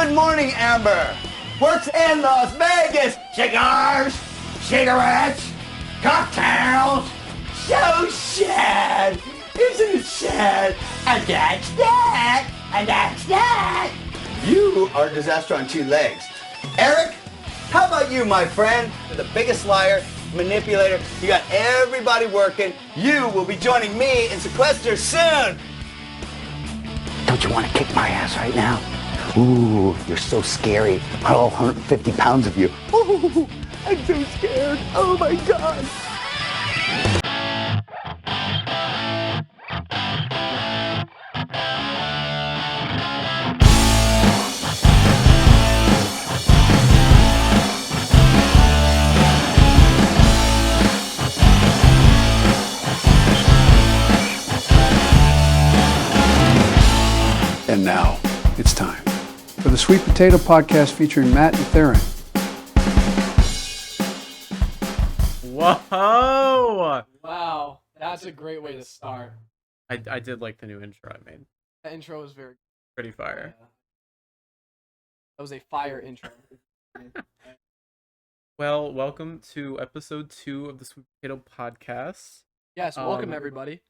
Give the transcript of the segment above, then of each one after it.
Good morning, Amber. What's in Las Vegas? Cigars, cigarettes, cocktails. So sad. Isn't it sad? And that's that. And that's that. You are a disaster on two legs. Eric, how about you, my friend? You're the biggest liar, manipulator. You got everybody working. You will be joining me in sequester soon. Don't you want to kick my ass right now? Ooh, you're so scary. All 150 pounds of you. Ooh, I'm so scared. Oh my God. And now, it's time for the Sweet Potato Podcast featuring Matt and Theron. Whoa! Wow, that's a great way to start. I did like the new intro I made. The intro was very Pretty fire. That was a fire intro. Well, welcome to episode 2 of the Sweet Potato Podcast. Yes, welcome everybody.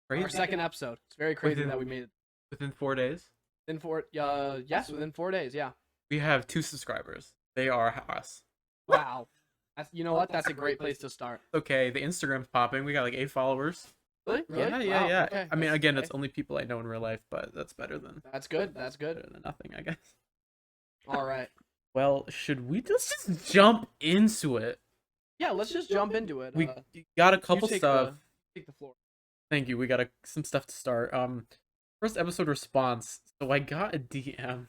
Crazy. Our second episode. It's very crazy Within- that we made it Within 4 days, within within 4 days. Yeah. we have 2 subscribers. They are us. Wow. You know what? That's a great place to start. Okay, the Instagram's popping. We got like 8 followers. Really? Yeah. Wow, okay. I mean, again, it's Okay. only people I know in real life, but that's better than That's good. That's good. better than nothing, I guess. All right. Well, should we just jump into it? Yeah, let's just jump into it. We got a you couple take stuff. Take the floor. Thank you. We got some stuff to start. First episode response. So I got a DM.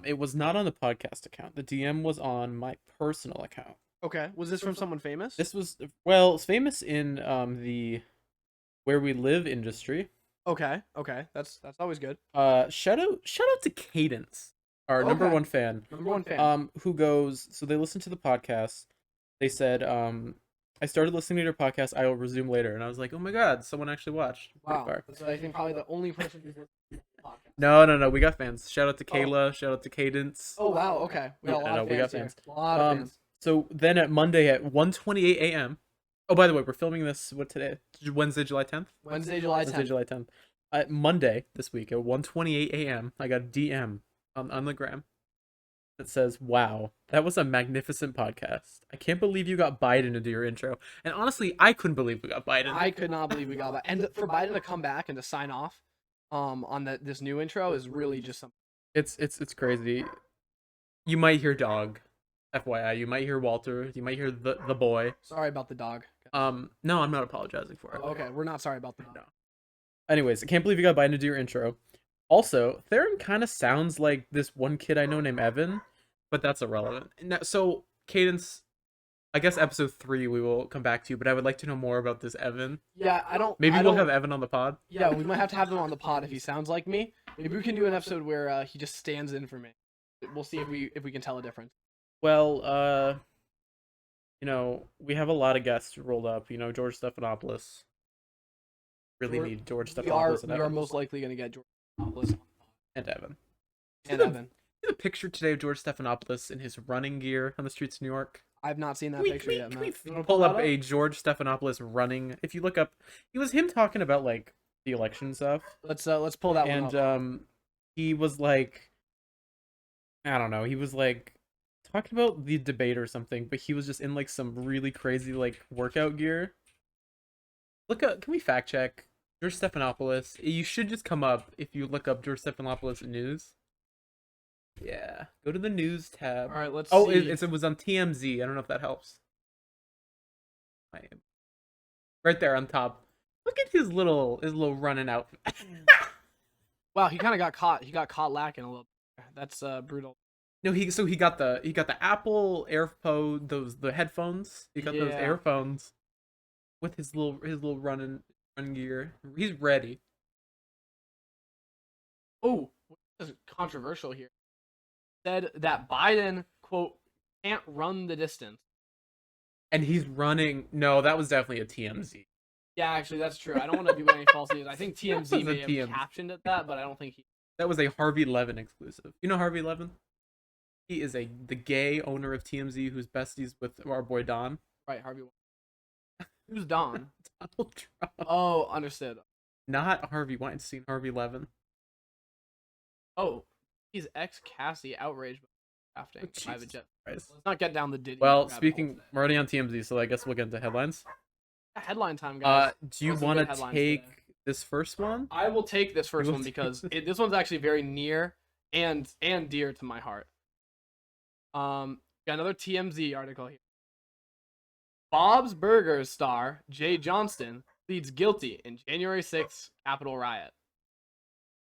It was not on the podcast account. The DM was on my personal account. Okay. Was this from someone famous? This was it's famous in the where we live industry. Okay. That's always good. Shout out to Cadence, our number Okay. one fan. Number one fan. Who goes, so they listened to the podcast. They said, I started listening to your podcast. I will resume later. And I was like, oh my God, someone actually watched. Pretty Wow. far. That's I think probably the only person who's listening to the podcast. No. We got fans. Shout out to Kayla. Shout out to Cadence. Oh wow. Okay. We got a lot of we got fans. fans. Here. A lot of fans. So then at Monday at 1:28 a.m. Oh, by the way, we're filming this, what today? Wednesday, July 10th? Wednesday, July 10th. Wednesday, July 10th. At Monday this week at 1:28 a.m., I got a DM on the gram that says, wow, that was a magnificent podcast. I can't believe you got Biden to do your intro. And honestly, I couldn't believe we got Biden. I could not believe we got that. And for Biden to come back and to sign off on this new intro is really just something. It's crazy. You might hear dog. FYI, you might hear Walter. You might hear the boy. Sorry about the dog. No, I'm not apologizing for it. Okay, we're not sorry about the dog. No. Anyways, I can't believe you got Biden to do your intro. Also, Theron kind of sounds like this one kid I know named Evan, but that's irrelevant. Now, so, Cadence, I guess episode 3 we will come back to you, but I would like to know more about this Evan. Yeah, Maybe we'll have Evan on the pod. Yeah, we might have to have him on the pod if he sounds like me. Maybe we can do an episode where he just stands in for me. We'll see if we can tell a difference. Well, we have a lot of guests rolled up. George Stephanopoulos. Really need George Stephanopoulos and We are Evan. most likely going to get George Stephanopoulos And Evan. and Evan. See the picture today of George Stephanopoulos in his running gear on the streets of New York? I've not seen that Can we- picture can we- yet, can Matt. we You wanna pull that up a George Stephanopoulos running. If you look up, it was him talking about like the election stuff, Let's pull that one and up. he was like, I don't know, he was like talking about the debate or something, but he was just in like some really crazy like workout gear. Look up, can we fact check George Stephanopoulos? You should just come up if you look up George Stephanopoulos news. Yeah, go to the news tab. All right, let's Oh, see. it was on TMZ. I don't know if that helps. Right there on top. Look at his little running out. Wow, he kind of got caught. He got caught lacking a little bit. That's brutal. No, he got the Apple AirPod, the headphones. He got those Yeah. earphones with his little run gear. He's ready. Oh, this is controversial here. Said that Biden, quote, can't run the distance. And he's running. No, that was definitely a TMZ. Yeah, actually, that's true. I don't want to do any false news. I think TMZ That was a may have TMZ. captioned it that, but I don't think he. That was a Harvey Levin exclusive. You know Harvey Levin? He is the gay owner of TMZ who's besties with our boy Don. Right, Harvey. Who's Don? Donald Trump. Oh, understood. Not Harvey Weinstein, Harvey Levin. Oh, he's ex-Cassie outraged by drafting Jesus private jet. Christ. Let's not get down the Diddy. Well, rabbit speaking, hole today. we're already on TMZ, so I guess we'll get into headlines. Headline time, guys. Do you Those are want good to headlines take today. this first one? I will take this first will one take because this. this one's actually very near and dear to my heart. Got another TMZ article here. Bob's Burgers star Jay Johnston pleads guilty in January 6th Capitol riot.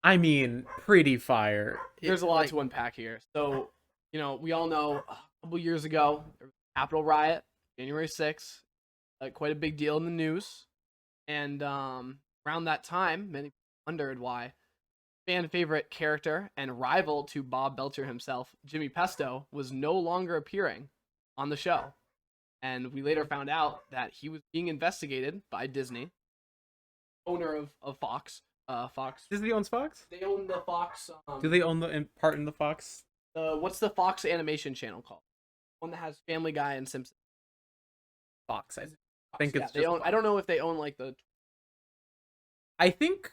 I mean, pretty fire. There's a lot to unpack here. So, we all know a couple years ago, there was a Capitol riot, January 6th, quite a big deal in the news. And around that time, many people wondered why fan favorite character and rival to Bob Belcher himself, Jimmy Pesto, was no longer appearing on the show. And we later found out that he was being investigated by Disney, owner of Fox. Fox. Disney owns Fox? They own the Fox. Do they own part in the Fox? What's the Fox animation channel called? One that has Family Guy and Simpsons. Fox, I Fox, think yeah, it's they just own. I don't know if they own like I think.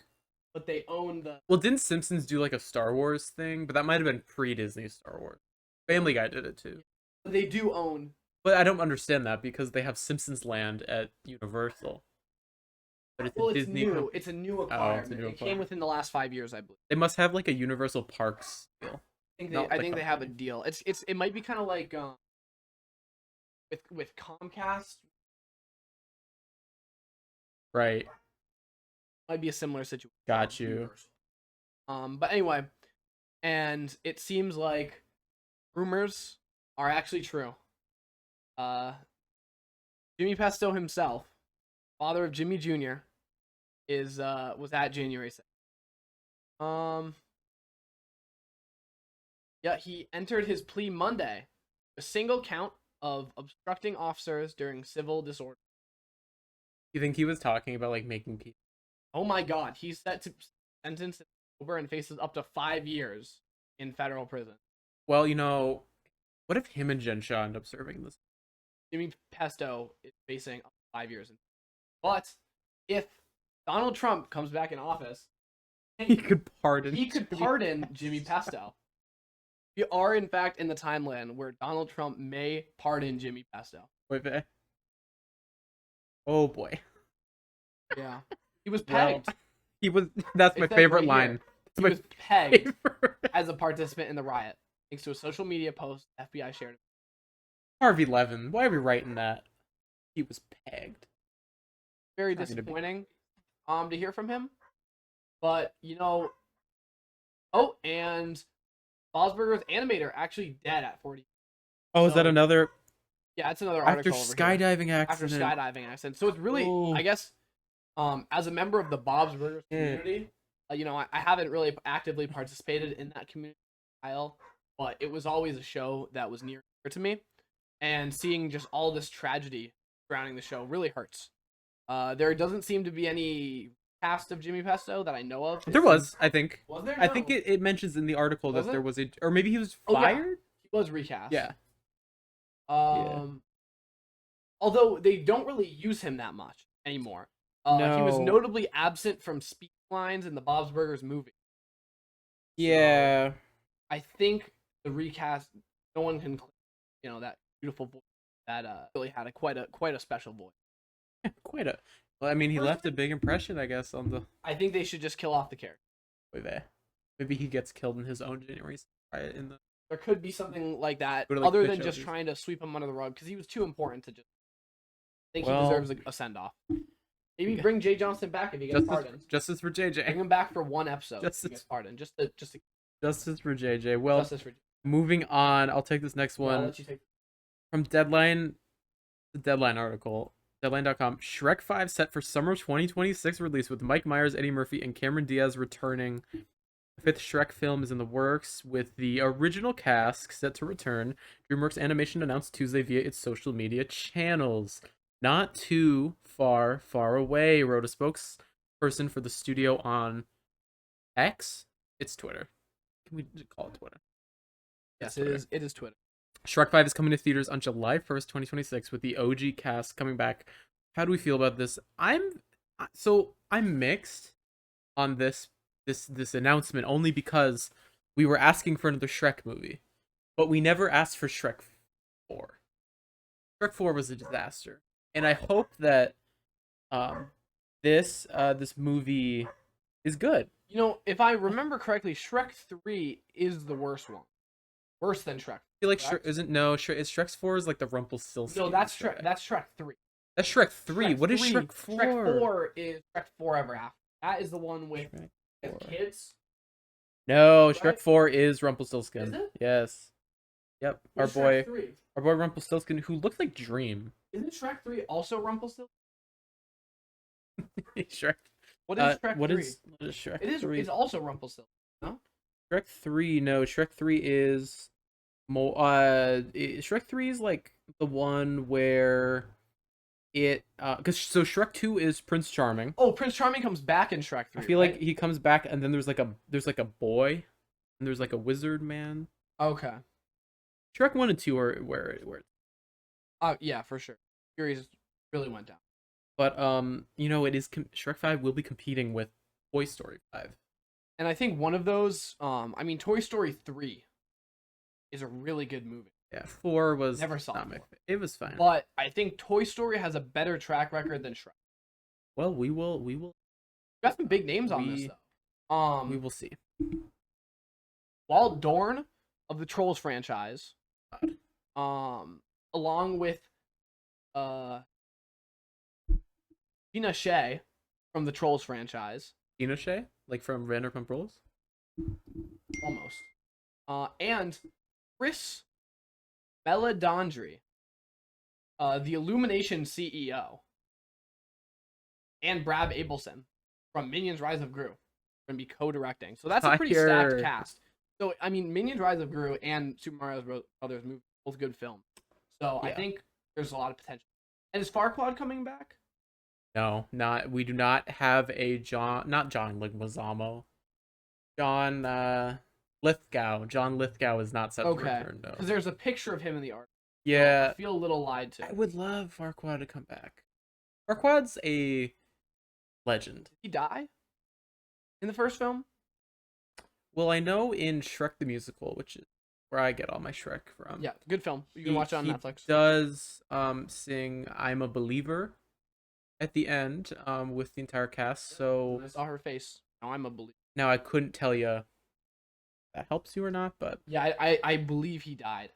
but they own the. Well, didn't Simpsons do like a Star Wars thing? But that might have been pre-Disney Star Wars. Family Guy did it too. They do own. But I don't understand that because they have Simpsons Land at Universal. But it's Well, a it's Disney. new. It's a new it's a acquirement. new It came acquirement. within the last 5 years, I believe. They must have like a Universal Parks deal. Not I the think they have a company. deal. It might be kind of like with Comcast. Right. Might be a similar situation. Got you. Universal. But anyway, and it seems like rumors are actually true. Jimmy Pesto himself, father of Jimmy Jr., was at January 6th. Yeah, he entered his plea Monday, a single count of obstructing officers during civil disorder. You think he was talking about like making people? Oh my God, he's set to sentence in October and faces up to 5 years in federal prison. Well, what if him and Jen Shaw end up serving this? Jimmy Pesto is facing up to 5 years. But if Donald Trump comes back in office, He could pardon. he could pardon Jimmy Pesto. We are, in fact, in the timeline where Donald Trump may pardon Jimmy Pesto. Wait, wait. Oh boy. Yeah. He was Well, pegged. he was. That's my It says favorite right line. here, That's He my was pegged favorite. as a participant in the riot, thanks to a social media post FBI shared. Harvey Levin. Why are we writing that? He was pegged. Very Not gonna be- disappointing to hear from him. But, and Bosberger's animator actually dead at 40. Oh, is that So- another Yeah, it's another after article over here. skydiving After accident? skydiving accident. So it's really, Oh. I guess, as a member of the Bob's Burgers Yeah. community, I haven't really actively participated in that community style, but it was always a show that was near to me, and seeing just all this tragedy surrounding the show really hurts. There doesn't seem to be any cast of Jimmy Pesto that I know of. There was, I think. Was there? I think No. it mentions in the article Was that there it? was or maybe he was Oh, yeah. fired. He was recast. Yeah. Although they don't really use him that much anymore. He was No. notably absent from speech lines in the Bob's Burgers movie. Yeah. I think the recast, no one can claim, that beautiful voice that really had quite a special voice. Quite a. Well, I mean, he left a big impression, I guess, on the I think they should just kill off the character. way there. Maybe he gets killed in his own January riot in the. There could be something like that, Go to, like, other the than just shows. trying to sweep him under the rug, because he was too important to just. I think Well- he deserves a send off. Maybe bring Jay Johnson back if he gets pardoned. Justice for Bring JJ. him back for one episode. If he Justice- gets pardoned, just to Justice for JJ. Well, justice for. moving on. I'll take this next I'll one let you take. from Deadline. The Deadline article. Deadline.com. Shrek 5 set for summer 2026 release with Mike Myers, Eddie Murphy, and Cameron Diaz returning. The fifth Shrek film is in the works with the original cast set to return. DreamWorks Animation announced Tuesday via its social media channels. Not too far away, wrote a spokesperson for the studio on X. It's Twitter. Can we just call it Twitter? Yes, Twitter. it is Twitter. Shrek 5 is coming to theaters on July 1st, 2026 with the OG cast coming back. How do we feel about this? I'm mixed on this announcement only because we were asking for another Shrek movie, but we never asked for Shrek 4. Shrek 4 was a disaster. And I hope that this movie is good. You know, if I remember correctly, Shrek 3 is the worst one. Worse than Shrek. I feel like correct? Shrek's 4 is like the Rumpelstiltskin. No, that's Shrek 3. That's Shrek 3. What is Shrek 4? Shrek 4 is Shrek Forever After. That is the one with the kids. No, right? Shrek 4 is Rumpelstiltskin. Is it? Yes. Yep. What's Our Shrek 3? boy Rumpelstiltskin, who looked like Dream. Isn't Shrek 3 also Rumpelstiltskin? Shrek. What is Shrek 3? What is Shrek 3? It's also Rumpelstiltskin, no? Shrek 3, no. Shrek 3 is more. Shrek 3 is like the one where it. So Shrek 2 is Prince Charming. Oh, Prince Charming comes back in Shrek 3. I feel right? like he comes back, and then there's like a boy, and there's like a wizard man. Okay. Shrek 1 and 2 are where. Yeah, for sure. Series really went down. But it is Shrek 5 will be competing with Toy Story 5. And I think one of those, Toy Story 3 is a really good movie. Yeah, 4 was Never saw not my 4. It was fine. But I think Toy Story has a better track record than Shrek. Well, we will Got some big names on this though. we will see. Walt Dorn of the Trolls franchise. Along with Tina Shea from the Trolls franchise. Tina Shea, like from Vanderpump Rules? Almost. And Chris Meledandri, the Illumination CEO, and Brad Abelson from Minions Rise of Gru going to be co-directing. So that's a pretty stacked cast. So, Minions Rise of Gru and Super Mario Brothers movie, both good films. So yeah. I think there's a lot of potential. And is Farquaad coming back? No, we do not have a not John Leguizamo. John Lithgow. John Lithgow is not set to return, no. Because there's a picture of him in the art. Yeah. So I feel a little lied to. I would love Farquaad to come back. Farquaad's a legend. Did he die in the first film? Well, I know in Shrek the Musical, which is where I get all my Shrek from. Yeah, good film. You can watch it on Netflix. He does sing "I'm a Believer" at the end with the entire cast. So I saw her face. Now I'm a believer. Now I couldn't tell you if that helps you or not, but yeah, I believe he died.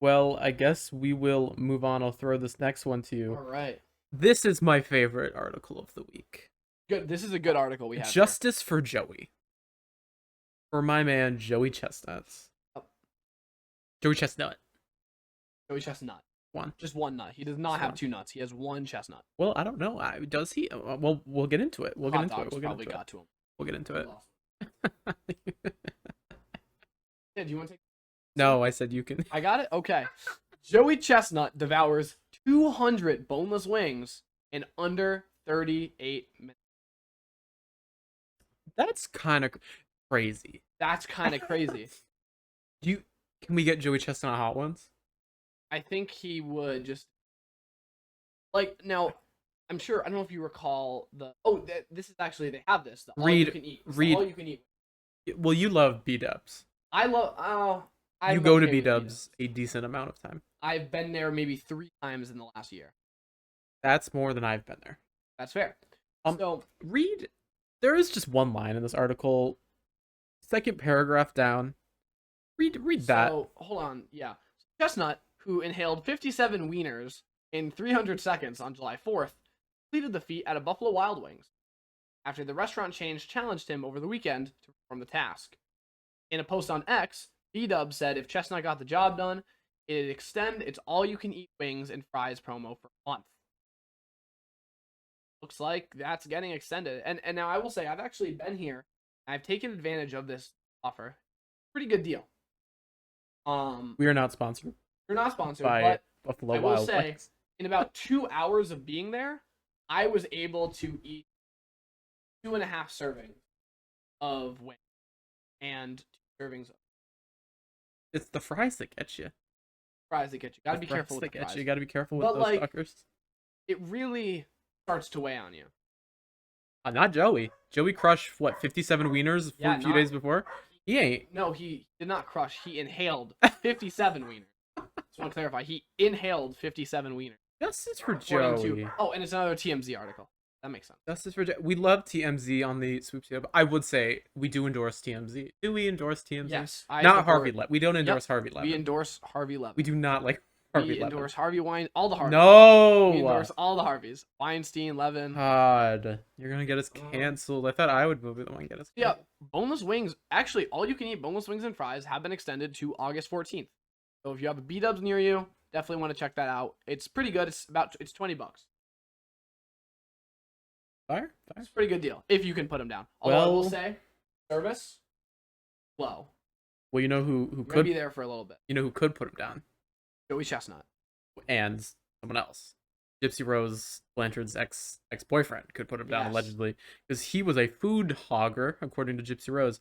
Well, I guess we will move on. I'll throw this next one to you. All right. This is my favorite article of the week. Good. This is a good article we have. Justice for Joey. For my man, Joey Chestnut. Oh. Joey Chestnut. Joey Chestnut. One. Just one nut. He does not have two nuts. He has one chestnut. Well, I don't know. Does he? Well, we'll get into it. We'll get into it. We'll get into it. Yeah, do you want to take? No, I said you can. I got it? Okay. Joey Chestnut devours 200 boneless wings in under 38 minutes. That's kind of crazy. That's kind of crazy. Can we get Joey Chestnut hot ones? I think he would just now. I'm sure. I don't know if you recall this is actually they have this. All you can eat. All you can eat. Well, you love B-dubs. I love. You go to B-dubs a decent amount of time. I've been there maybe 3 times in the last year. That's more than I've been there. That's fair. So there is just one line in this article, second paragraph down. Read that. So hold on, yeah. Chestnut, who inhaled 57 wieners in 300 seconds on July 4th, completed the feat at a Buffalo Wild Wings after the restaurant chain challenged him over the weekend to perform the task. In a post on X, B-Dub said if Chestnut got the job done, it'd extend its all-you-can-eat wings and fries promo for a month. Looks like that's getting extended. And now I will say, I've actually been here. I've taken advantage of this offer. Pretty good deal. We are not sponsored. We're not sponsored, by but Buffalo I will Wild say, Wings. in about 2 hours of being there, I was able to eat 2.5 servings of wings and 2 servings of It's the fries that get you. fries that get you. Gotta The be fries careful with that the get fries. you. You gotta be careful with But, those like, fuckers. It really starts to weigh on you. Not Joey. Joey crushed what 57 wieners for Yeah, a few days before. He ain't. No, he did not crush. He inhaled 57 wieners. Just want to clarify. He inhaled 57 wieners. Justice for According Joey. to, oh, and it's another TMZ article. That makes sense. Justice for Joey. We love TMZ on the swoop too, but I would say we do endorse TMZ. Do we endorse TMZ? Yes, I Not support- Harvey Levin. We don't endorse Harvey Levin. We endorse Harvey Levin. We do not like Harvey We Levin. endorse Harvey Wine. All the Harveys. No. We endorse all the Harveys. Weinstein, Levin. God, you're gonna get us canceled. I thought I would be the one to get us. Yeah, Canceled. boneless wings. Actually, all you can eat boneless wings and fries have been extended to August 14th. So if you have a B-Dubs near you, definitely want to check that out. It's pretty good. It's $20. Fire. It's a pretty good deal if you can put them down. Although I will Well- say, service low. Well, you know who You're gonna could be there for a little bit. you know who could put him down, Joey Chestnut. and someone else. Gypsy Rose, Blanchard's ex-boyfriend, could put him down Yes. allegedly because he was a food hogger, according to Gypsy Rose.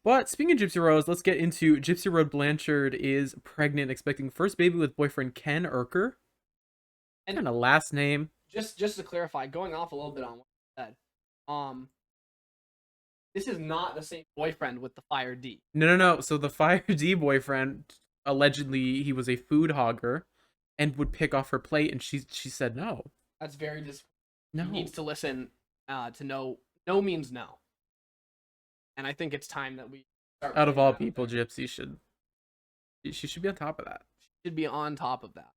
But speaking of Gypsy Rose, let's get into Gypsy Rose. Blanchard is pregnant, expecting first baby with boyfriend Ken Urker. And- And a last name. Just to clarify, going off a little bit on what you said, this is not the same boyfriend with the Fire D. No. So the Fire D boyfriend, allegedly, he was a food hogger, and would pick off her plate, and she said no. That's very No. He needs to listen to know. No means no. And I think it's time that we start Out of putting all that people, there. Gypsy should be on top of that. Should be on top of that.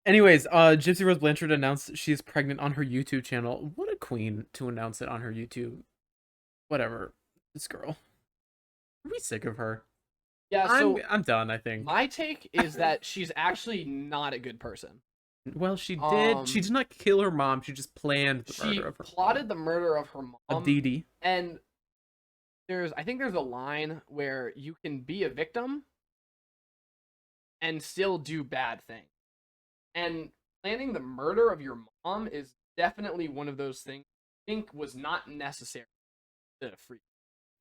Anyways, Gypsy Rose Blanchard announced she is pregnant on her YouTube channel. What a queen to announce it on her YouTube. Whatever. This girl. Are we sick of her? Yeah, so I'm done, I think. my take is that she's actually not a good person. Well, she did. She did not kill her mom. She just planned the She murder of her plotted the murder of her mom. Aditi. And I think there's a line where you can be a victim and still do bad things. And planning the murder of your mom is definitely one of those things I think was not necessary to free.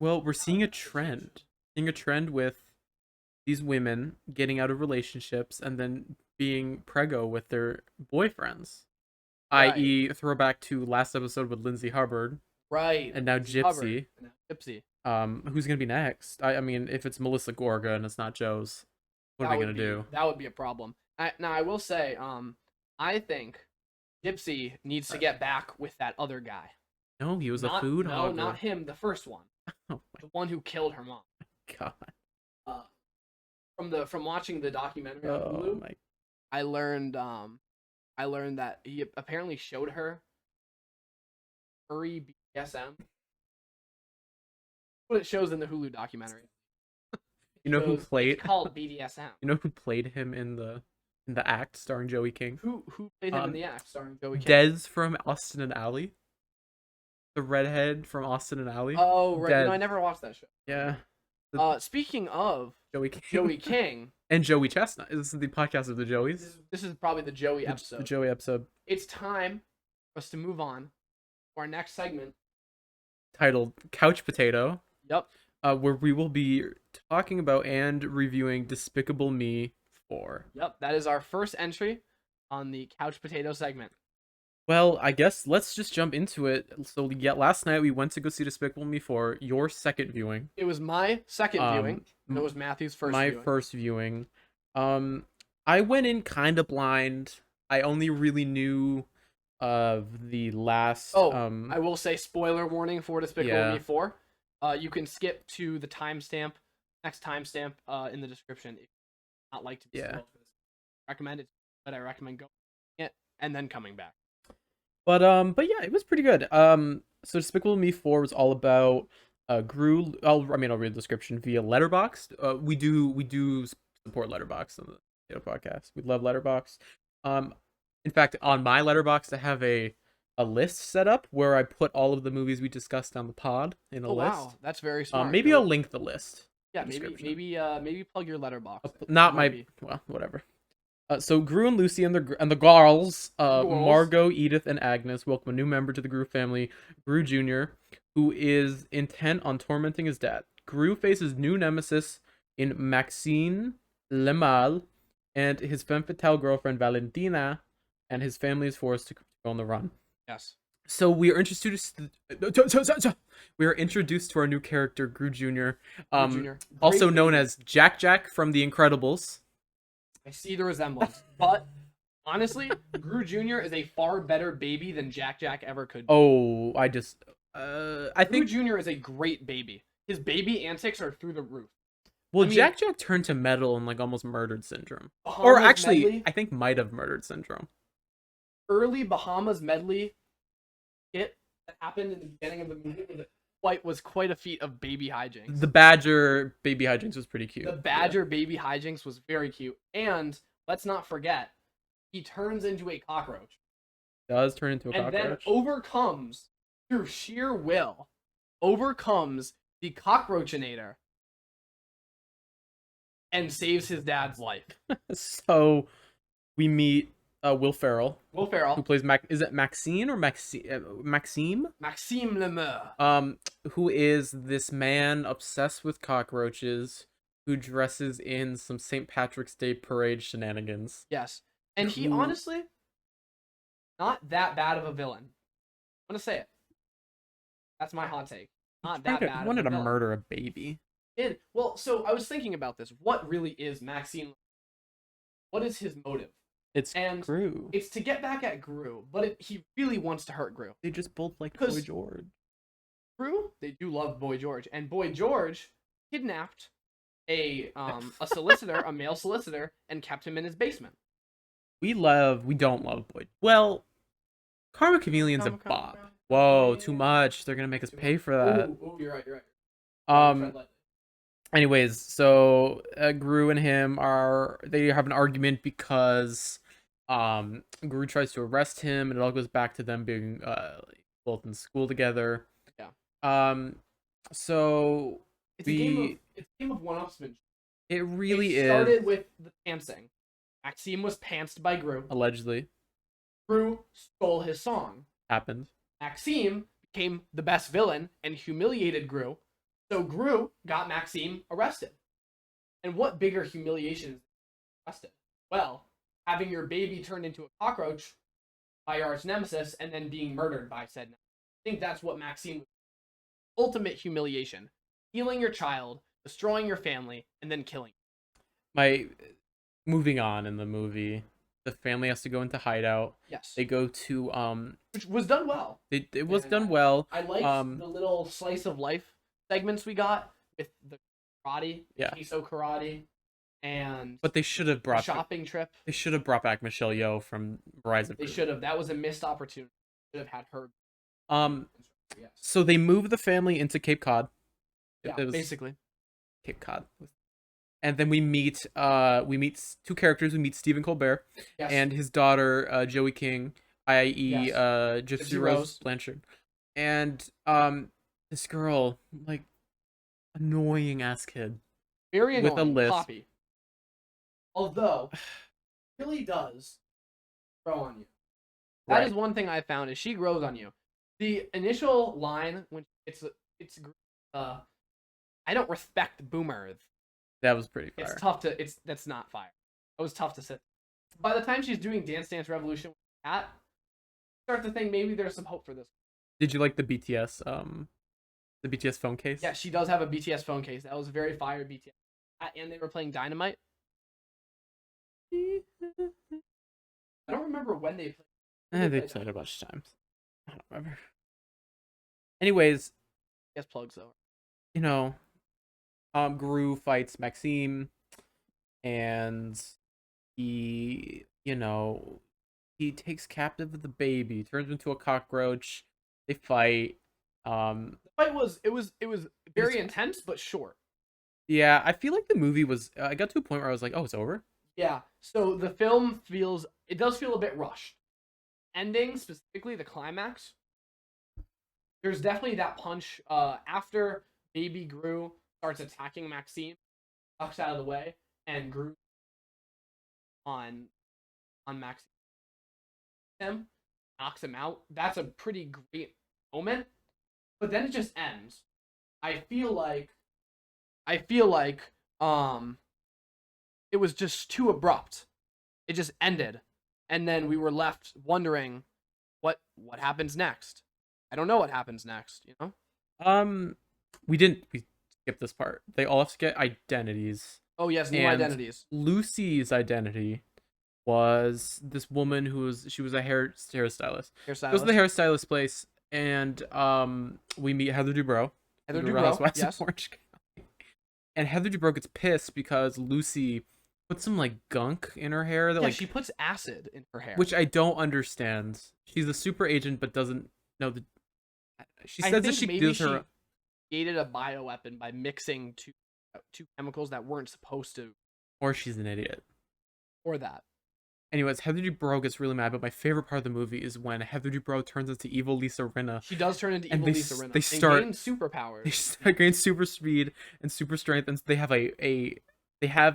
Well, we're seeing a trend. Seeing a trend with these women getting out of relationships and then being preggo with their boyfriends. Right. I.e., throwback to last episode with Lindsay Hubbard. Right. And now Lindsay Hubbard. Gypsy. And now Gypsy. Who's gonna be next? I mean, if it's Melissa Gorga and it's not Joe's, what are we gonna do? That would be a problem. Now I will say, I think Gypsy needs to get back with that other guy. No, he was a food No, hogger. not him. The first one, Oh the one who killed her mom. my god. From watching the documentary on Oh Hulu, my. I learned that he apparently showed her furry BDSM. What it shows in the Hulu documentary. You know who It's played? called BDSM. You know who played him in the act starring Joey King? Who played him in the act starring Joey King? Dez from Austin and Ally. The redhead from Austin and Ally. Oh right, Dez. I never watched that show. Yeah. Speaking of Joey King. Joey King, And Joey Chestnut. This is the podcast of the Joeys. this is probably the Joey The episode. Joey episode It's time for us to move on to our next segment. titled Couch Potato, Yep. where we will be talking about and reviewing Despicable Me 4. Yep. That is our first entry on the Couch Potato segment. Well, I guess let's just jump into it. So, yeah, last night we went to go see Despicable Me 4, your second viewing. It was my second viewing. And it was Matthew's first My viewing. first viewing. I went in kind of blind. I only really knew of the last. I will say spoiler warning for Despicable Yeah. Me 4. You can skip to the next timestamp in the description if you'd not like to be Yeah. spoiled for this. Recommend it, but I recommend going it and then coming back. But yeah, it was pretty good. So Despicable Me 4 was all about Gru. I'll read the description via Letterboxd. We do support Letterboxd on the Potato Podcast. We love Letterboxd. In fact, on my Letterboxd, I have a list set up where I put all of the movies we discussed on the pod in a list. Wow, that's very smart. Maybe I'll link the list. Yeah, in the maybe description. maybe plug your letterbox. Not my well, whatever. So Gru and Lucy and the girls, Girls. Margot, Edith, and Agnes welcome a new member to the Gru family, Gru Jr., who is intent on tormenting his dad. Gru faces new nemesis in Maxine Lemal and his femme fatale girlfriend Valentina, and his family is forced to go on the run. Yes. So we are introduced. We are introduced to our new character, Gru Jr., Jr. also Great known baby. as Jack from The Incredibles. I see the resemblance, but honestly, Gru Jr. is a far better baby than Jack ever could be. Oh, I Gru think. Jr. is a great baby. His baby antics are through the roof. Well, I mean- Jack turned to metal and like almost murdered Syndrome, Bahamas or actually, medley, I think might have murdered Syndrome. early Bahamas medley hit that happened in the beginning of the movie was quite a feat of baby hijinks. The Badger baby hijinks was pretty cute. The Badger baby hijinks was very cute, and let's not forget, he turns into a cockroach. Does turn into a And then cockroach. overcomes, through sheer will, overcomes the cockroachinator and saves his dad's life. So we meet Will Ferrell, Will who Ferrell, plays is it Maxine or Maxime? Maxime Lemeur. Who is this man obsessed with cockroaches who dresses in some St. Patrick's Day parade shenanigans. Yes. And he Who- honestly, not that bad of a villain. I'm going to say it. That's my hot take. Not that bad. He wanted of a to villain. murder a baby. Well, so I was thinking about this. What really is Maxime? What is his motive? It's And Gru. It's to get back at Gru, but he really wants to hurt Gru. They just both like Because- Boy George. Gru, they do love Boy George, and Boy George kidnapped a solicitor, a male solicitor, and kept him in his basement. We don't love Boy. Well, Karma Chameleon's a bop. Whoa, too much. They're gonna make us pay for that. Ooh, you're right. Anyways, so Gru and him they have an argument because Gru tries to arrest him, and it all goes back to them being both in school together. Yeah. So It's a game of one-upsmanship. it really It started is with the pantsing. Maxime was pantsed by Gru. allegedly Gru stole his song. happened. Maxime became the best villain and humiliated Gru. So Gru got Maxime arrested. And what bigger humiliation is arrested? Well, having your baby turned into a cockroach by your arch nemesis and then being murdered by said nemesis. I think that's what Maxime was. Ultimate humiliation. Healing your child, destroying your family, and then killing. Moving on in the movie, the family has to go into hideout. Yes. They go to Which was done well. it was And done well. I liked the little slice of life segments we got with the karate, Yeah. queso karate, and But they should have the brought shopping trip. they should have brought back Michelle Yeoh from Rise of They Gru. should have. That was a missed opportunity. Should have had her. Yes. So they move the family into Cape Cod. Yeah, It was basically. Cape Cod. And then we meet two characters. We meet Stephen Colbert Yes. and his daughter Joey King, i.e. Yes. Gypsy Gypsy Rose Rose. Blanchard. And this girl, like, annoying ass kid. very with a annoying. lisp. Poppy. Although, really does grow on you. That is Right. one thing I found is she grows on you. The initial line when it's I don't respect boomers. That was pretty fire. It's tough to that's not fire. It was tough to sit. By the time she's doing Dance Dance Revolution with Kat, start to think maybe there's some hope for this. Did you like the BTS phone case? Yeah, she does have a BTS phone case. That was very fire BTS. And they were playing Dynamite. I don't remember when they played. They played a bunch of times. I don't remember. Anyways, Yes, plugs though. you know, Gru fights Maxime, and he takes captive the baby, turns him into a cockroach. They fight. The fight was very intense but short. Yeah, I feel like the movie was. I got to a point where I was like, "Oh, it's over." Yeah. So the film does feel a bit rushed. Ending, specifically the climax. There's definitely that punch after baby Gru starts attacking Maxime, ducks out of the way, and Gru on on Max. Him, knocks him out. That's a pretty great moment. But then it just ends. I feel like it was just too abrupt. It just ended. And then we were left wondering what happens next. I don't know what happens next, you know? We skipped this part. They all have to get identities. Oh yes, new And identities. Lucy's identity was this woman who was a hairstylist. Goes to the hairstylist place, and we meet Heather Dubrow. Heather Real Dubrow, Housewives of yes. Orange County. And Heather Dubrow gets pissed because Lucy put some like gunk in her hair that Yeah, like she puts acid in her hair. which I don't understand. She's a super agent but doesn't know the. She I says that think she maybe gives she her. created a bioweapon by mixing two chemicals that weren't supposed to, Or she's an idiot. or that. Anyways, Heather Dubrow gets really mad, but my favorite part of the movie is when Heather Dubrow turns into evil Lisa Rinna. She does turn into And evil Lisa Rinna. they start- and gain superpowers. They start getting super speed and super strength, and they have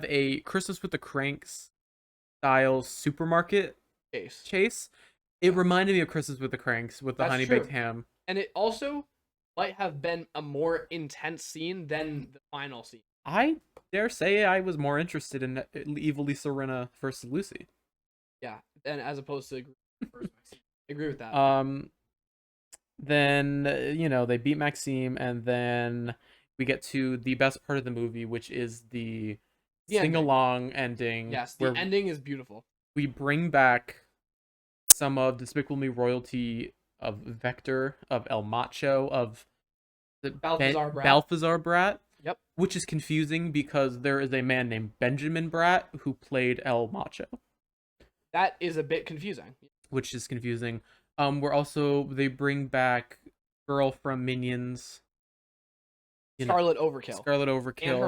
a Christmas with the Cranks style supermarket Case. chase. It reminded me of Christmas with the Cranks with the That's honey true. baked ham. And it also might have been a more intense scene than the final scene. I dare say I was more interested in evil Lisa Rinna versus Lucy. Yeah, and as opposed to the first scene. I agree with that. Then they beat Maxime, and then we get to the best part of the movie, which is the ending. sing-along ending. Yes, the ending is beautiful. We bring back some of Despicable Me royalty of Vector, of El Macho, of the Balthazar Brat. Balthazar Brat. Yep. Which is confusing because there is a man named Benjamin Brat who played El Macho. That is a bit confusing. Which is confusing. They bring back girl from Minions. Scarlet Overkill. Scarlet Overkill. And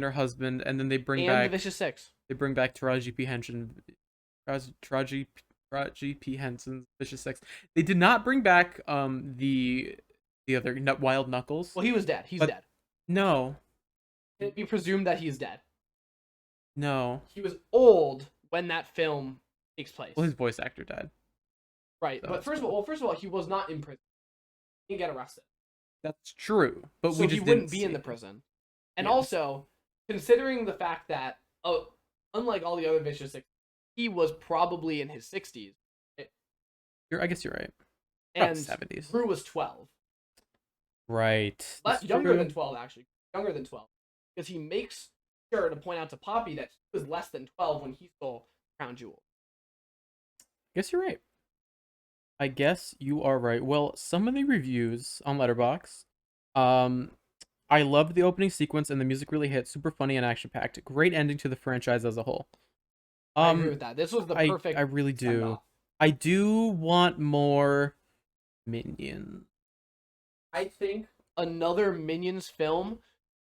her husband. And then they bring And back the Vicious Six. They bring back Taraji P. Henson's Vicious Six. They did not bring back the other Wild Knuckles. Well, he was dead. He's dead. No. Can it be presumed that he's dead? No. He was old when that film takes place. Well, his voice actor died. Right, So but first of all, he was not in prison. He didn't get arrested. That's true, but So we just he wouldn't didn't be see in the it. prison. And Yes. also, considering the fact that, unlike all the other Vicious Six, he was probably in his 60s. I guess you're right. And 70s. Gru was 12. Right. That's Younger true. than 12, actually. Younger than 12. Because he makes sure to point out to Poppy that he was less than 12 when he stole Crown Jewel. Guess you're right. I guess you are right. Well, some of the reviews on Letterboxd, I loved the opening sequence and the music really hit. Super funny and action packed. Great ending to the franchise as a whole. I agree with that. This was the perfect. I really do. send-off. I do want more Minions. I think another Minions film.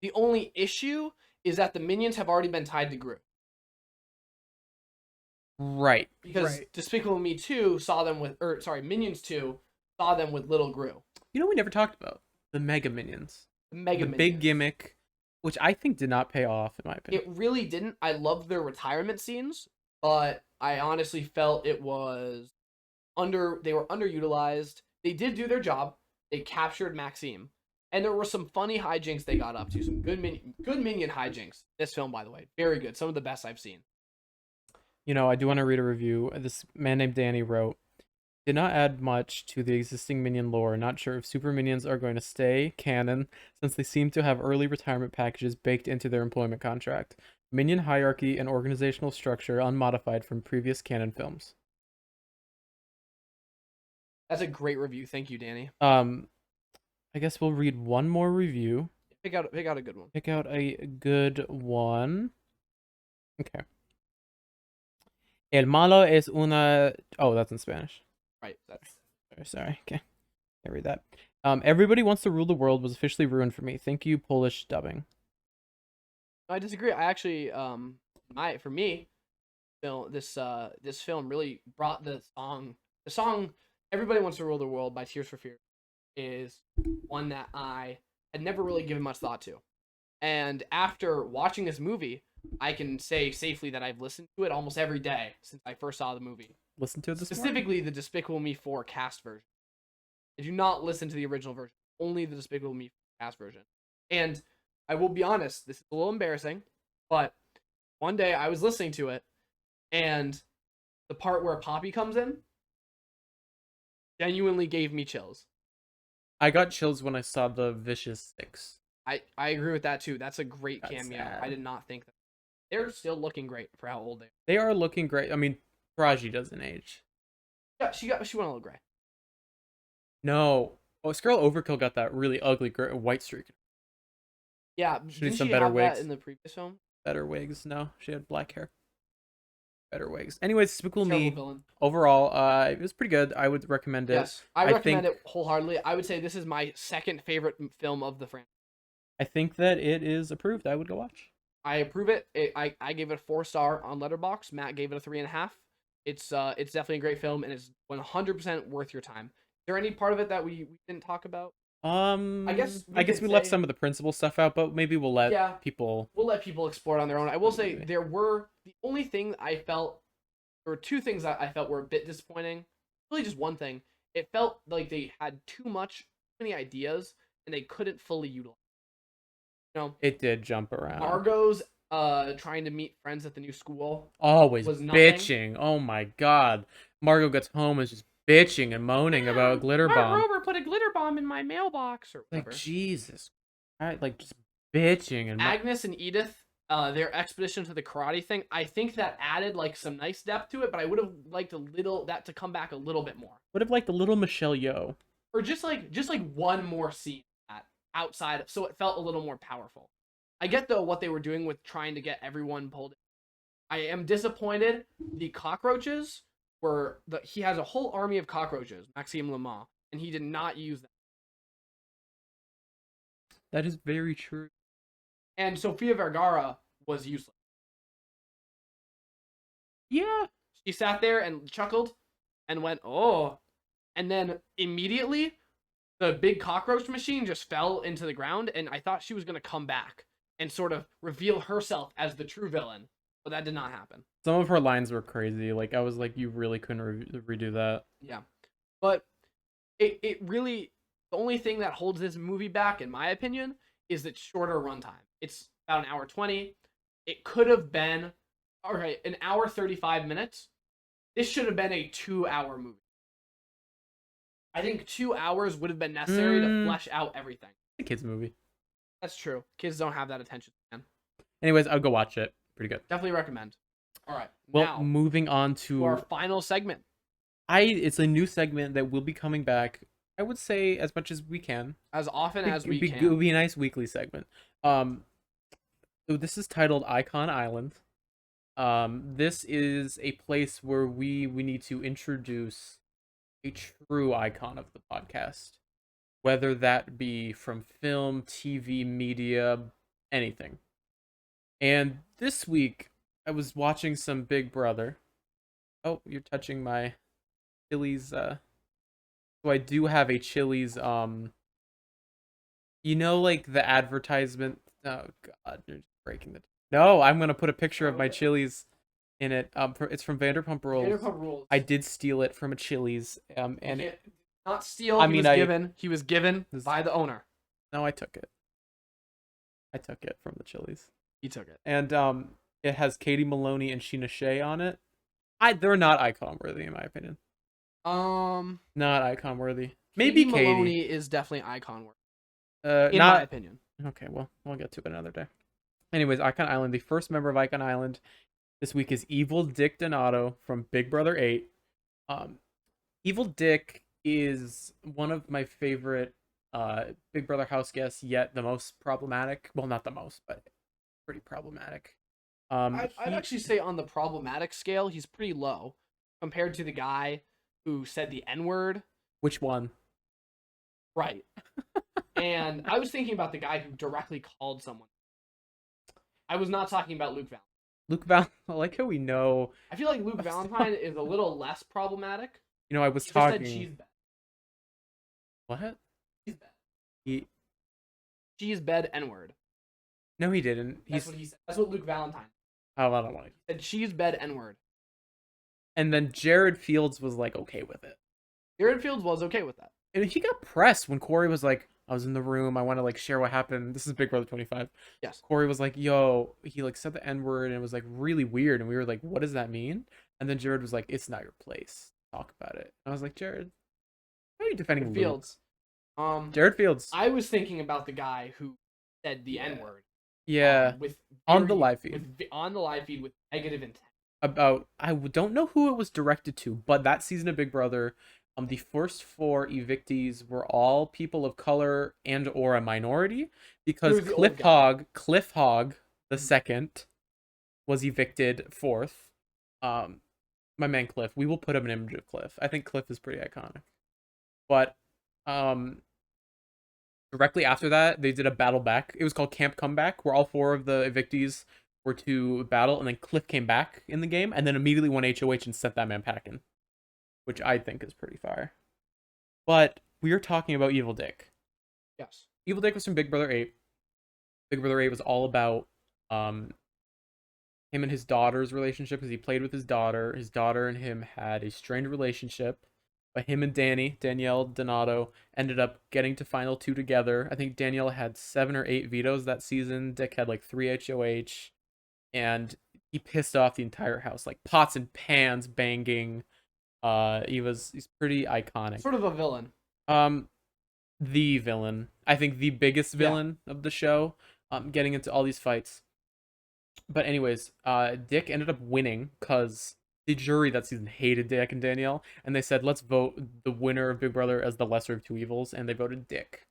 The only issue is that the Minions have already been tied to Gru. Right. Because Despicable Me 2 saw them with, Minions 2 saw them with Little Gru. You know, we never talked about the Mega Minions. The Mega The Minions. big gimmick, which I think did not pay off, in my opinion. It really didn't. I loved their retirement scenes, but I honestly felt it was they were underutilized. They did do their job. They captured Maxime. And there were some funny hijinks they got up to. Some good minion hijinks. This film, by the way. Very good. Some of the best I've seen. You know, I do want to read a review. This man named Danny wrote, did not add much to the existing Minion lore. Not sure if Super Minions are going to stay canon, since they seem to have early retirement packages baked into their employment contract. Minion hierarchy and organizational structure unmodified from previous canon films. That's a great review. Thank you, Danny. I guess we'll read one more review. Pick out a good one. Pick out a good one. Okay. El malo es una... Oh, that's in Spanish. Right. That's Sorry. Okay. I read that. Everybody Wants to Rule the World was officially ruined for me. Thank you, Polish dubbing. I disagree. I actually, for me, this film really brought the song "Everybody Wants to Rule the World" by Tears for Fears is one that I had never really given much thought to, and after watching this movie, I can say safely that I've listened to it almost every day since I first saw the movie. Listen to it this morning? Specifically, the Despicable Me 4 cast version. I do not listen to the original version, only the Despicable Me cast version. And I will be honest, this is a little embarrassing, but one day I was listening to it, and the part where Poppy comes in genuinely gave me chills. I got chills when I saw the Vicious Six. I agree with that too. That's a great That's cameo. sad. I did not think that. They're still looking great for how old they are. They are looking great. I mean, Taraji doesn't age. Yeah, she went a little gray. No. Oh, Skrull Overkill got that really ugly white streak. Yeah, She needs didn't some she better have wigs. that in the previous film? Better wigs. No, she had black hair. Better wigs. Anyways, Despicable Terrible Me. villain. Overall, it was pretty good. I would recommend it. Yes, I I recommend think- it wholeheartedly. I would say this is my second favorite film of the franchise. I think that it is approved. I would go watch. I approve it. I gave it a 4-star on Letterboxd. Matt gave it a 3.5. It's definitely a great film, and it's 100% worth your time. Is there any part of it that we didn't talk about? I guess I guess could we left say- some of the principal stuff out, but maybe we'll let Yeah. people. We'll let people explore it on their own. I will say Maybe. there were two things that I felt were a bit disappointing. Really, just one thing. It felt like they had too many ideas, and they couldn't fully utilize. You know, It did jump around. Margot's trying to meet friends at the new school. Always was nothing. bitching. Oh my god. Margot gets home and is just bitching and moaning about a glitter bomb. Rover put a glitter bomb in my mailbox or Like, whatever. Jesus. Like, just bitching and Agnes and Edith, their expedition to the karate thing, I think that added like some nice depth to it, but I would have liked that to come back a little bit more. would have liked a little Michelle Yeoh. Or just like one more scene outside, so it felt a little more powerful. I get though what they were doing with trying to get everyone pulled in. I am disappointed. The cockroaches he has a whole army of cockroaches, Maxime Lemay, and he did not use them. That is very true. And Sofia Vergara was useless. Yeah. She sat there and chuckled and went, "Oh," and then immediately the big cockroach machine just fell into the ground, and I thought she was going to come back and sort of reveal herself as the true villain, but that did not happen. Some of her lines were crazy. Like, I was like, you really couldn't redo that. Yeah. But it really, the only thing that holds this movie back, in my opinion, is its shorter runtime. It's about an hour 20. It could have been, all right, an hour 35 minutes. This should have been a 2-hour movie. I think 2 hours would have been necessary to flesh out everything. It's a kid's movie. That's true. Kids don't have that attention span. Anyways, I'll go watch it. Pretty good. Definitely recommend. All right. Well, now, moving on to to our final segment. it's a new segment that will be coming back. I would say as much as we can. As often as we It can. would be a nice weekly segment. So this is titled Icon Island. This is a place where we need to introduce a true icon of the podcast, whether that be from film, TV, media, anything. And this week, I was watching some Big Brother. Oh, you're touching my Chili's. So I do have a Chili's. You know, like the advertisement. Oh God, you're just breaking the. No, I'm gonna put a picture of my Chili's in it. It's from Vanderpump Rules. Vanderpump Rules. I did steal it from a Chili's. And Not steal. I He mean, was given by the owner. no, I took it. I took it from the Chili's. He took it. And it has Katie Maloney and Sheena Shea on it. They're not icon worthy in my opinion. Not icon worthy. Maybe Katie. Maloney is definitely icon worthy. In Not my opinion. Okay, well, we'll get to it another day. Anyways, Icon Island. The first member of Icon Island this week is Evil Dick Donato from Big Brother 8. Evil Dick is one of my favorite Big Brother house guests, yet the most problematic. Well, not the most, but pretty problematic. I'd actually say on the problematic scale, he's pretty low compared to the guy who said the N-word. Which one? Right. And I was thinking about the guy who directly called someone. I was not talking about Luke Valentine. Luke Valentine. I like how we know. I feel like Luke Valentine is a little less problematic. You know, I was He talking. just said cheese bed. What? Cheese bed. He. Cheese bed N-word. No, he didn't. That's what he said. That's what Luke Valentine. Oh, I don't want to. Said cheese bed N-word. And then Jared Fields was like okay with it. Jared Fields was okay with that. And he got pressed when Corey was like, I was in the room, I want to like share what happened. This is Big Brother 25. Yes. Corey was like, yo, he like said the N-word and it was like really weird. And we were like, what does that mean? And then Jared was like, it's not your place. Talk about it. And I was like, Jared, how are you defending Fields? Jared Fields. I was thinking about the guy who said the N-word. Yeah. On the live feed. On the live feed with negative intent. I don't know who it was directed to, but that season of Big Brother, the first 4 evictees were all people of color and or a minority, because Cliff Hogg the second was evicted 4th. My man Cliff. We will put up an image of Cliff. I think Cliff is pretty iconic. But directly after that, they did a battle back. It was called Camp Comeback, where all 4 of the evictees were to battle, and then Cliff came back in the game, and then immediately won HOH and sent that man packing, which I think is pretty fire. But we are talking about Evil Dick. Yes. Evil Dick was from Big Brother 8. Big Brother 8 was all about him and his daughter's relationship, because he played with his daughter. His daughter and him had a strained relationship, but him and Danielle Donato, ended up getting to Final 2 together. I think Danielle had 7 or 8 vetoes that season. Dick had like 3 HOH, and he pissed off the entire house, like pots and pans banging. He's pretty iconic. Sort of a villain. The villain. I think the biggest villain of the show. Getting into all these fights. But anyways, Dick ended up winning because the jury that season hated Dick and Danielle, and they said, let's vote the winner of Big Brother as the lesser of 2 evils, and they voted Dick.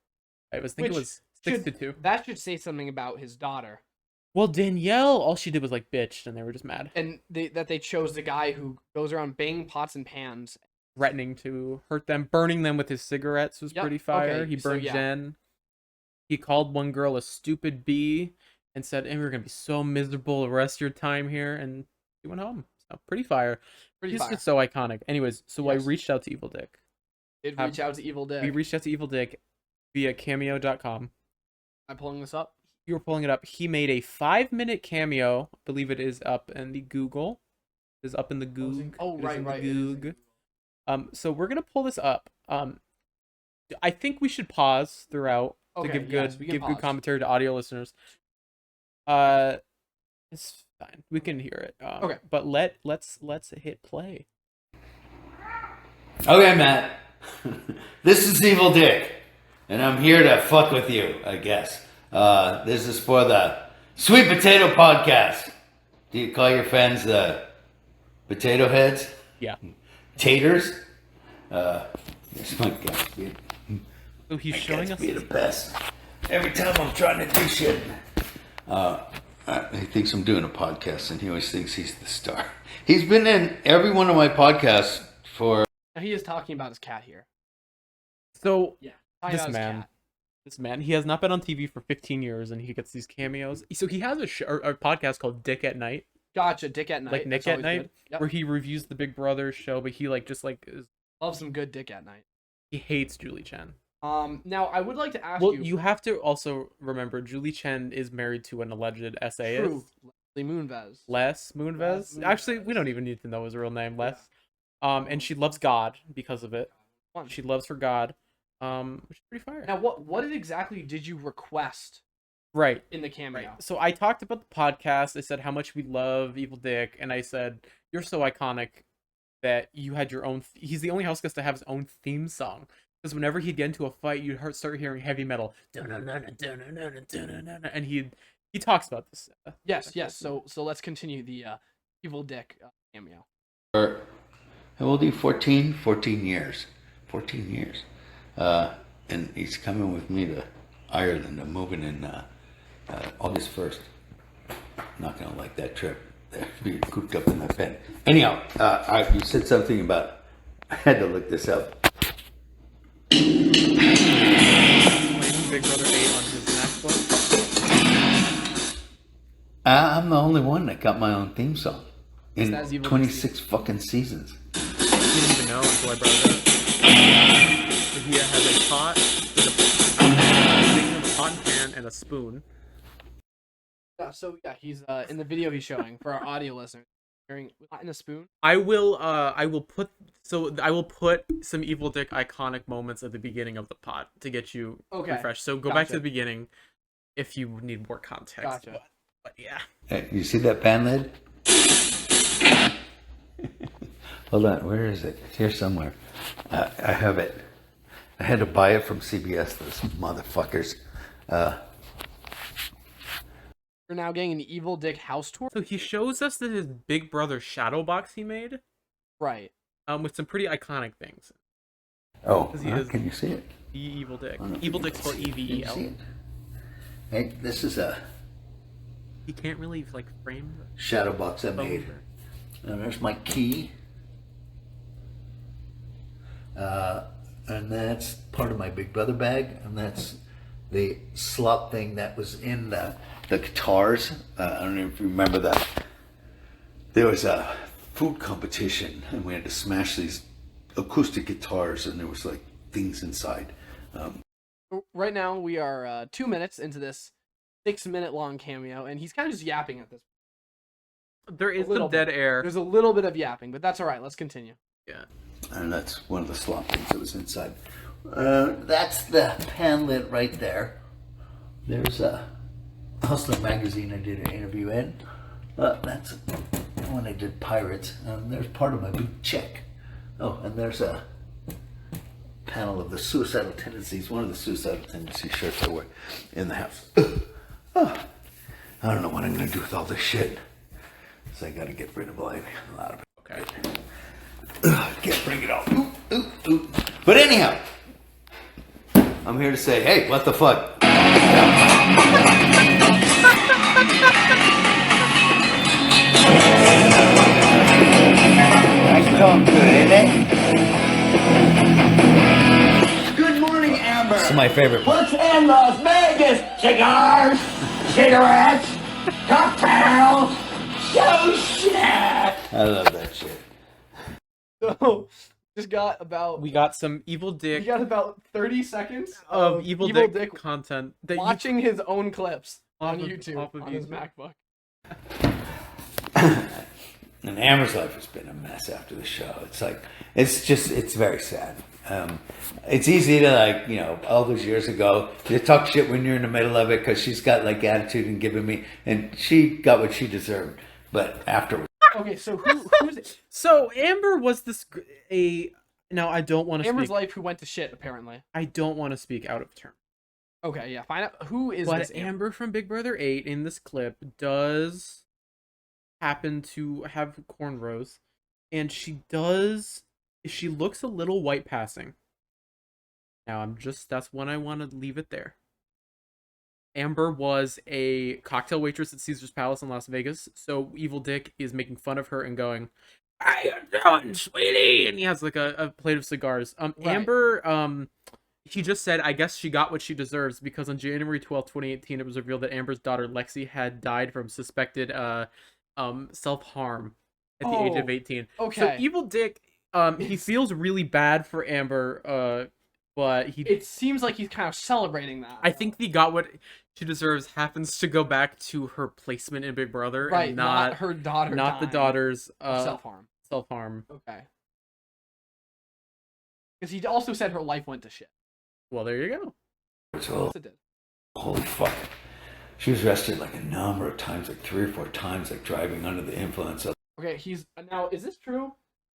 I think it was 6-2. That should say something about his daughter. Well, Danielle, all she did was like bitched, and they were just mad. And that they chose the guy who goes around banging pots and pans, threatening to hurt them, burning them with his cigarettes was pretty fire. Okay, He burned Jen. He called one girl a stupid bee and said, "And we're gonna be so miserable the rest of your time here," and he went home. So pretty fire. He's just so iconic. Anyways, so I reached out to Evil Dick. Reach out to Evil Dick. We reached out to Evil Dick via Cameo.com. I'm pulling this up. You were pulling it up. He made a 5-minute cameo. I believe it is up in the Google. It is up in the Goog. Oh, right. Goog. So we're gonna pull this up. I think we should pause throughout to give good commentary to audio listeners. It's fine. We can hear it. Okay. But let's hit play. Okay, Matt. This is Evil Dick, and I'm here to fuck with you, I guess. This is for the Sweet Potato Podcast. Do you call your fans the potato heads? Yeah. Taters? There's my guest, dude. So he's showing us the best. Every time I'm trying to do shit. He thinks I'm doing a podcast, and he always thinks he's the star. He's been in every one of my podcasts for... Now he is talking about his cat here. So, yeah, this man, he has not been on TV for 15 years, and he gets these cameos. So he has a podcast called Dick at Night. Gotcha, Dick at Night. Like Nick at Night, where he reviews the Big Brother show, but he loves some good Dick at Night. He hates Julie Chen. Now I would like to ask you. Well, you have to also remember Julie Chen is married to an alleged essayist. True. Moonves. Les Moonves. Actually, we don't even need to know his real name, Les. And she loves God because of it. She loves her God. Which is pretty fire. Now, what exactly did you request? Right. In the cameo. Right. So I talked about the podcast. I said how much we love Evil Dick, and I said you're so iconic that you had your own. He's the only house guest to have his own theme song. Because whenever he'd get into a fight, you'd start hearing heavy metal, and he talks about this. Yes. So let's continue the Evil Dick cameo. How old are you? 14? 14 years. 14 years. And he's coming with me to Ireland. I'm moving in August 1st. Not gonna like that trip. Be cooped up in my bed. Anyhow, you said something about. I had to look this up. Big Brother 8 on his MacBook. I'm the only one that got my own theme song in 26 fucking seasons. You didn't even know until I brought it up. So he has a pot, a pot and pan, and a spoon. Yeah, so yeah, he's in the video he's showing for our audio listeners. Carrying in a spoon. I will put some Evil Dick iconic moments at the beginning of the pod to get you refreshed. So go back to the beginning if you need more context. Gotcha. But yeah. Hey, you see that pan lid? Hold on, where is it? It's here somewhere. I have it. I had to buy it from CBS, those motherfuckers. We're now getting an Evil Dick house tour. So he shows us that his Big Brother shadow box he made. Right. With some pretty iconic things. Oh, Can you see it? The Evil Dick. Oh, no, Evil Dick's spelled Can you EVEL. see it? Hey, this is a He can't really frame the shadow box I made. And there's my key. And that's part of my Big Brother bag, and that's the slot thing that was in the guitars. I don't know if you remember that. There was a food competition, and we had to smash these acoustic guitars, and there was like things inside. Right now we are 2 minutes into this 6-minute long cameo, and he's kind of just yapping at this. There is some dead air. There's a little bit of yapping, but that's all right. Let's continue. Yeah. And that's one of the slot things that was inside. That's the pan lid right there. There's a Hustler magazine I did an interview in. That's when I did Pirates. There's part of my big check. Oh, and there's a panel of the Suicidal Tendencies, one of the Suicidal Tendencies shirts I wear in the house. Oh, I don't know what I'm going to do with all this shit. So I got to get rid of a lot of it. Okay. Can't bring it all. Ooh. But anyhow, I'm here to say, hey, what the fuck? Nice talk, good, ain't it? Good morning, Amber. This is my favorite part. What's in Las Vegas? Cigars, cigarettes, cocktails, so shit. I love that shit. So, just got about We got some Evil Dick we got about 30 seconds of Evil Dick content that watching his own clips on Off of- YouTube off of on his YouTube. MacBook. And Amber's life has been a mess after the show. It's like, it's very sad. It's easy to all those years ago, you talk shit when you're in the middle of it because she's got attitude and giving me, and she got what she deserved. But afterwards. Okay, so who's it? So Amber was now I don't want to Amber's speak. life who went to shit apparently. I don't want to speak out of turn. Okay, yeah, find out who is But this Amber from Big Brother 8 in this clip does happen to have cornrows, and she looks a little white passing. Now that's when I want to leave it there. Amber was a cocktail waitress at Caesar's Palace in Las Vegas, so Evil Dick is making fun of her and going, "How you doing, sweetie?" And he has a plate of cigars. Right. Amber, he just said, I guess she got what she deserves, because on January 12th, 2018, it was revealed that Amber's daughter Lexi had died from suspected self-harm at the age of 18. Okay. So Evil Dick, he feels really bad for Amber, but It seems like he's kind of celebrating that. I think he got what she deserves happens to go back to her placement in Big Brother, right, and not her daughter, not the dying daughter's of self-harm. self-harm. Okay. Because he also said her life went to shit. Well, there you go. So, Yes, it did. holy fuck. She was arrested a number of times, 3 or 4 times, driving under the influence of. Okay, now, is this true?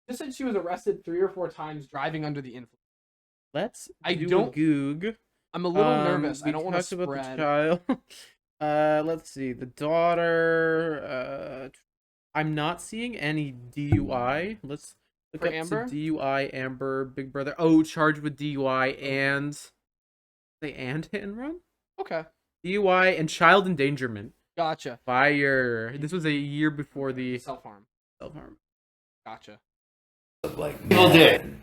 This said she was arrested 3 or 4 times driving under the influence. Let's I do don't- a goog. I'm a little nervous. I We don't want to talked about the spread. child. Let's see. The daughter. I'm not seeing any DUI. Let's look For up Amber? some DUI. Amber, Big Brother. Oh, charged with DUI and hit and run. Okay, DUI and child endangerment. gotcha. Fire. This was a year before the Self-harm. self-harm. Gotcha. Evil Dick, and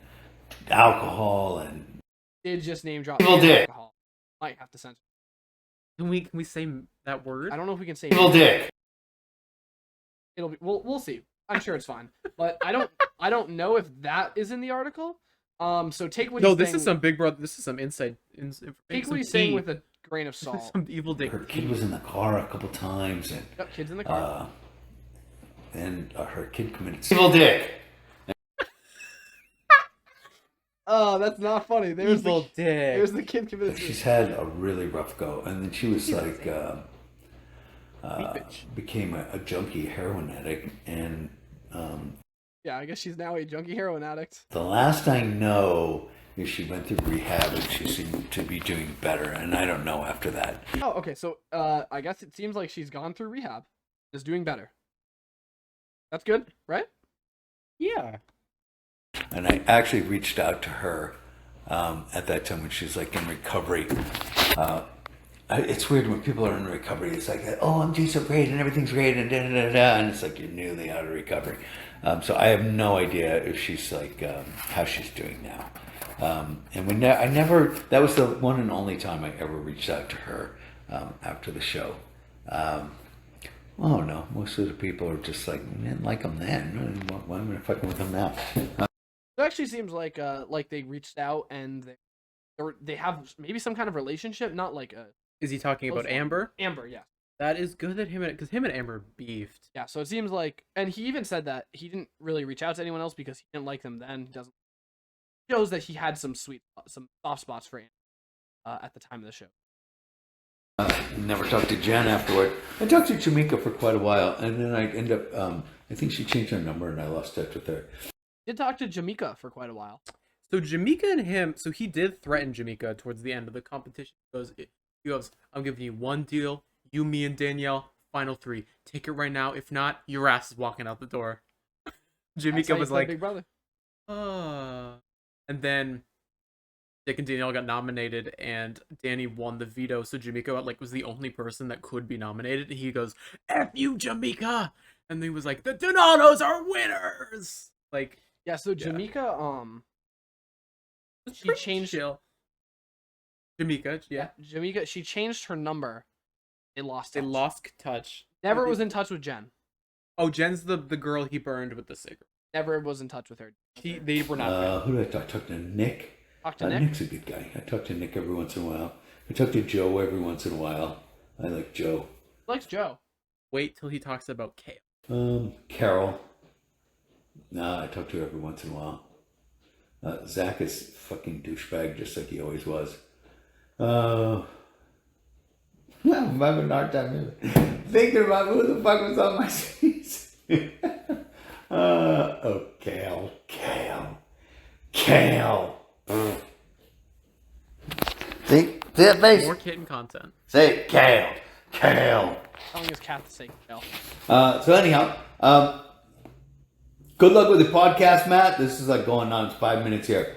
alcohol, and Did just name drop Evil and Dick. alcohol. Might have to censor. Can we say that word? I don't know if we can say Evil Dick. It'll be. We'll see. I'm sure it's fine, but I don't know if that is in the article. So take what No, he's this saying, is some Big Brother. This is some inside information. take what some he's saying tea. with a grain of salt. Some Evil Dick. Her kid was in the car a couple times, and Yep, kids in the car. then her kid committed Evil Dick. Oh, that's not funny. Evil Dick. There's the kid committed. She's had a really rough go, and then she was like, became a junkie heroin addict, and Yeah, I guess she's now a junkie heroin addict. the last I know is she went through rehab, and she seemed to be doing better, and I don't know after that. Oh, okay. So, I guess it seems like she's gone through rehab, is doing better. That's good, right? Yeah. And I actually reached out to her at that time when she was like in recovery. It's weird when people are in recovery. It's like, oh, I'm doing so great and everything's great and da da da da, and it's like you're newly out of recovery. So I have no idea if she's like how she's doing now. And I never. That was the one and only time I ever reached out to her after the show. Oh no, most of the people are just like, I didn't like them then. Why am I fucking with them now? It actually seems like they reached out and they have maybe some kind of relationship, not like a. Is he talking about Amber? Amber, yeah. That is good that him and Amber beefed. Yeah, so it seems like, and he even said that he didn't really reach out to anyone else because he didn't like them then. He doesn't. Shows that he had some soft spots for Amber at the time of the show. Never talked to Jen afterward. I talked to Jamaica for quite a while, and then I end up. I think she changed her number, and I lost touch with her. Did talk to Jamaica for quite a while. So Jamaica and him, so he did threaten Jamaica towards the end of the competition. He goes, I'm giving you one deal, you, me, and Danielle, final 3. Take it right now. If not, your ass is walking out the door. Jamaica was like, Big Brother. And then Dick and Danielle got nominated, and Danny won the veto. So Jamaica was the only person that could be nominated. And he goes, F you, Jamaica! And he was like, the Donatos are winners! Yeah, so Jamaica, she changed. Chill. Jamaica, yeah. Jamaica, she changed her number. They lost touch. Never was in touch with Jen. Oh, Jen's the girl he burned with the cigarette. Never was in touch with her. They were not. Who did I talk to? I talked to Nick. Nick? Nick's a good guy. I talk to Nick every once in a while. I talk to Joe every once in a while. I like Joe. Likes Joe. Wait till he talks about Kale. Carol. Nah, I talk to her every once in a while. Zach is fucking douchebag, just like he always was. I'm having a hard time thinking about who the fuck was on my seats. Kale. See that face? More kitten content. Say it, Kale. Telling his cat to say Kale. So anyhow, good luck with the podcast, Matt. This is like going on 5 minutes here.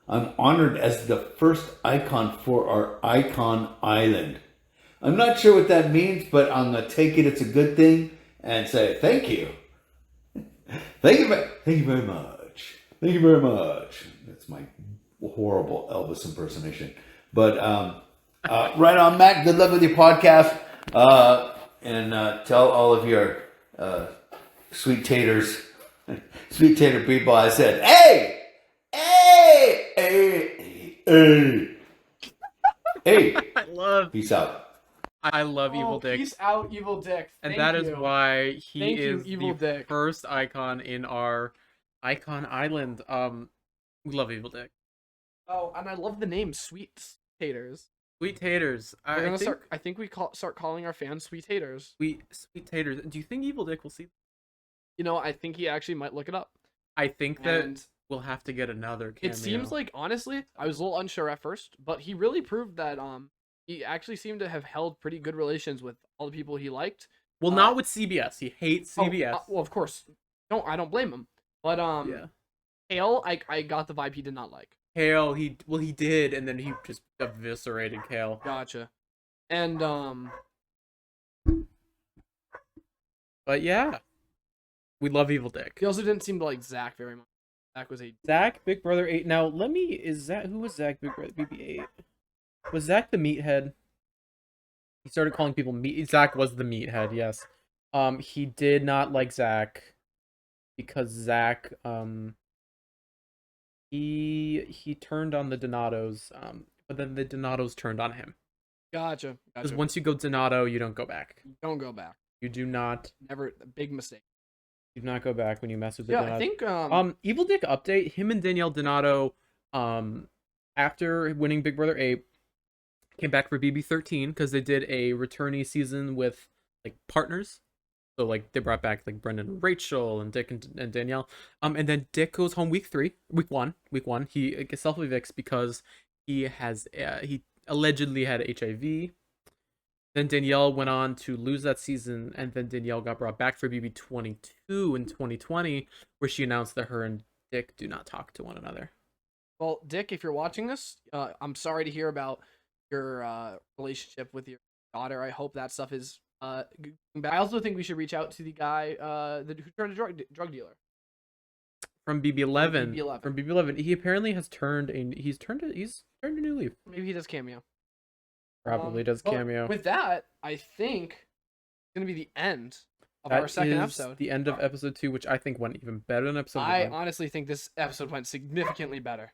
I'm honored as the first icon for our icon island. I'm not sure what that means, but I'm going to take it. It's a good thing and say thank you. Thank you very much. Thank you very much. That's my horrible Elvis impersonation. But right on, Matt. Good luck with your podcast. And tell all of your sweet tater people I said, hey! Peace out. I love Evil Dick. Peace out, Evil Dick. And that is why he is Evil the Dick. first icon in our icon island. We love Evil Dick. Oh, and I love the name Sweet Taters. Sweet Taters. I think we start calling our fans Sweet Taters. Sweet Taters. Do you think Evil Dick will see? You know, I think he actually might look it up. I think that we'll have to get another cameo. It seems like, honestly, I was a little unsure at first, but he really proved that he actually seemed to have held pretty good relations with all the people he liked. Well, not with CBS. He hates CBS. Well, of course. I don't blame him. But yeah. Hale, I got the vibe he did not like. Hale, he did, and then he just eviscerated Kale. Gotcha. And but yeah, we love Evil Dick. He also didn't seem to like Zach very much. Zach, Big Brother 8. Now who was Zach, Big Brother BB8? Was Zach the meathead? He started calling people meat. Zach was the meathead, yes. He did not like Zach because Zach He turned on the Donatos, but then the Donatos turned on him. Gotcha. Because once you go Donato, you don't go back. Don't go back. You do not. Never. A big mistake. You do not go back when you mess with the Yeah, Donato. I think Evil Dick update. Him and Danielle Donato, after winning Big Brother 8, came back for BB13 because they did a returnee season with like partners. So like they brought back like Brendan and Rachel and Dick and Danielle. And then Dick goes home week 1. He self evicts because he allegedly had HIV. Then Danielle went on to lose that season, and then Danielle got brought back for BB22 in 2020, where she announced that her and Dick do not talk to one another. Well, Dick, if you're watching this, I'm sorry to hear about your relationship with your daughter. I hope that stuff is but I also think we should reach out to the guy who turned a drug dealer From BB11. BB11. From BB11. He apparently has turned a new leaf. Maybe he does Cameo. Probably does but Cameo. With that, I think it's gonna be the end of That our second is episode. the end of episode 2, which I think went even better than episode 1. I honestly think this episode went significantly better.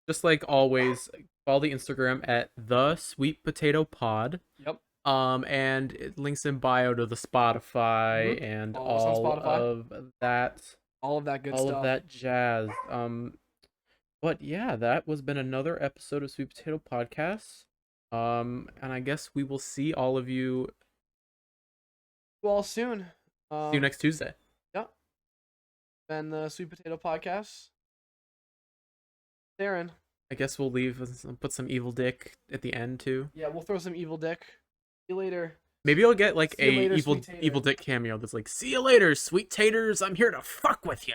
Just like always, follow the Instagram at the Sweet Potato Pod. Yep. And it links in bio to the Spotify and Follow us on all Spotify. of that. All of that good all stuff. of that jazz. But yeah, that was been another episode of Sweet Potato Podcast. And I guess we will see all of you Well, soon. see you next Tuesday. Yep. And the Sweet Potato Podcast. Darren. I guess we'll put some Evil Dick at the end too. Yeah, we'll throw some Evil Dick. See you later. Maybe I'll get like See you a later, evil sweet tater. Evil Dick cameo that's like, "See you later, sweet taters. I'm here to fuck with you."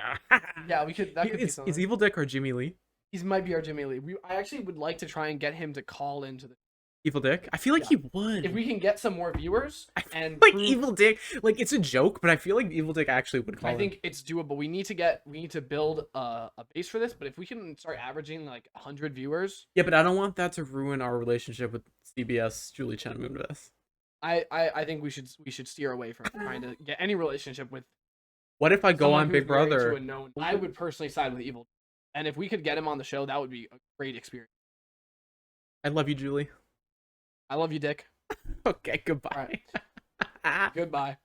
Yeah, we could. That could be is something. Evil Dick or Jimmy Lee? He might be our Jimmy Lee. I actually would like to try and get him to call into the. Evil Dick? I feel like he would. If we can get some more viewers I feel and like prove- Evil Dick, like it's a joke, but I feel like Evil Dick actually would call I in. think it's doable. We need to build a base for this. But if we can start averaging like 100 viewers, Yeah, but I don't want that to ruin our relationship with CBS Julie Chen Moonves. I think we should steer away from trying to get any relationship with. What if I go someone on who's Big married to Brother? a known. I would personally side with Evil, and if we could get him on the show, that would be a great experience. I love you, Julie. I love you, Dick. Okay, goodbye. Goodbye.